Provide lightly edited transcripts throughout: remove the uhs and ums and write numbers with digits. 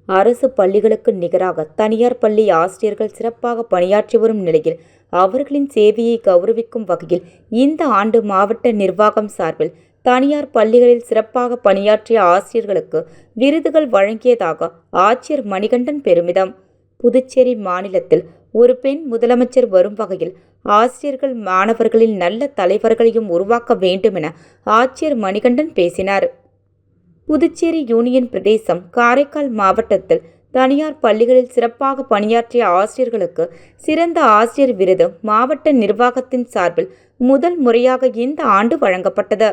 அரசு பள்ளிகளுக்கு நிகராக தனியார் பள்ளி ஆசிரியர்கள் சிறப்பாக பணியாற்றி வரும் நிலையில் அவர்களின் சேவையை கௌரவிக்கும் வகையில் இந்த ஆண்டு மாவட்ட நிர்வாகம் சார்பில் தனியார் பள்ளிகளில் சிறப்பாக பணியாற்றிய ஆசிரியர்களுக்கு விருதுகள் வழங்கியதாக ஆட்சியர் மணிகண்டன் பெருமிதம். புதுச்சேரி மாநிலத்தில் ஒரு பெண் முதலமைச்சர் வரும் வகையில் ஆசிரியர்கள் மாணவர்களில் நல்ல தலைவர்களையும் உருவாக்க வேண்டுமென ஆட்சியர் மணிகண்டன் பேசினார். புதுச்சேரி யூனியன் பிரதேசம் காரைக்கால் மாவட்டத்தில் தனியார் பள்ளிகளில் சிறப்பாக பணியாற்றிய ஆசிரியர்களுக்கு சிறந்த ஆசிரியர் விருது மாவட்ட நிர்வாகத்தின் சார்பில் முதல் முறையாக இந்த ஆண்டு வழங்கப்பட்டது.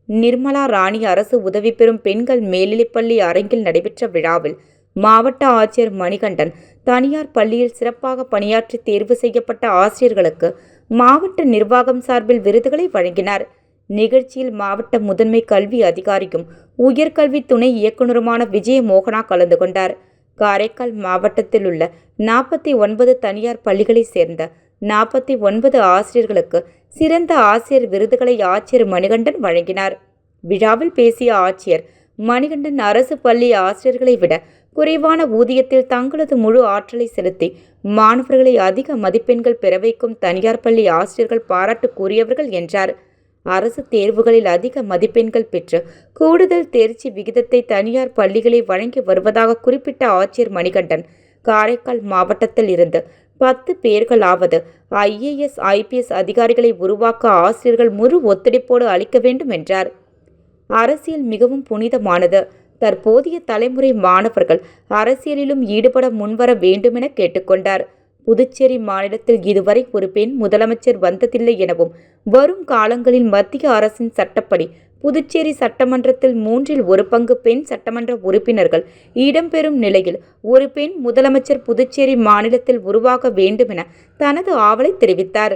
நிர்மலா ராணி அரசு உதவி பெறும் பெண்கள் மேல்நிலைப்பள்ளி அரங்கில் நடைபெற்ற விழாவில் மாவட்ட ஆட்சியர் மணிகண்டன் தனியார் பள்ளியில் சிறப்பாக பணியாற்றி தேர்வு செய்யப்பட்ட ஆசிரியர்களுக்கு மாவட்ட நிர்வாகம் சார்பில் விருதுகளை வழங்கினார். நிகழ்ச்சியில் மாவட்ட முதன்மை கல்வி அதிகாரியும் உயர்கல்வி துணை இயக்குநருமான விஜய மோகனா கலந்து கொண்டார். காரைக்கால் மாவட்டத்தில் உள்ள 49 தனியார் பள்ளிகளைச் சேர்ந்த 49 ஆசிரியர்களுக்கு சிறந்த ஆசிரியர் விருதுகளை ஆட்சியர் மணிகண்டன் வழங்கினார். விழாவில் பேசிய ஆட்சியர் மணிகண்டன் அரசு பள்ளி ஆசிரியர்களை விட குறைவான ஊதியத்தில் தங்களது முழு ஆற்றலை செலுத்தி மாணவர்களை அதிக மதிப்பெண்கள் பெற வைக்கும் தனியார் பள்ளி ஆசிரியர்கள் பாராட்டுக்குரியவர்கள் என்றார். அரசு தேர்வுகளில் அதிக மதிப்பெண்கள் பெற்று கூடுதல் தேர்ச்சி விகிதத்தை தனியார் பள்ளிகளை வழங்கி வருவதாக குறிப்பிட்ட ஆட்சியர் மணிகண்டன், காரைக்கால் மாவட்டத்தில் இருந்து 10 பேர்களாவது IAS IPS அதிகாரிகளை உருவாக்க ஆசிரியர்கள் முழு ஒத்துழைப்போடு அளிக்க வேண்டும் என்றார். அரசியல் மிகவும் புனிதமானது. தற்போதைய தலைமுறை மாணவர்கள் அரசியலிலும் ஈடுபட முன்வர வேண்டுமென கேட்டுக்கொண்டார். புதுச்சேரி மாநிலத்தில் இதுவரை ஒரு பெண் முதலமைச்சர் வந்ததில்லை எனவும் வரும் காலங்களில் மத்திய அரசின் சட்டப்படி புதுச்சேரி சட்டமன்றத்தில் 1/3 பங்கு பெண் சட்டமன்ற உறுப்பினர்கள் இடம்பெறும் நிலையில் ஒரு பெண் முதலமைச்சர் புதுச்சேரி மாநிலத்தில் உருவாக வேண்டுமென தனது ஆவலை தெரிவித்தார்.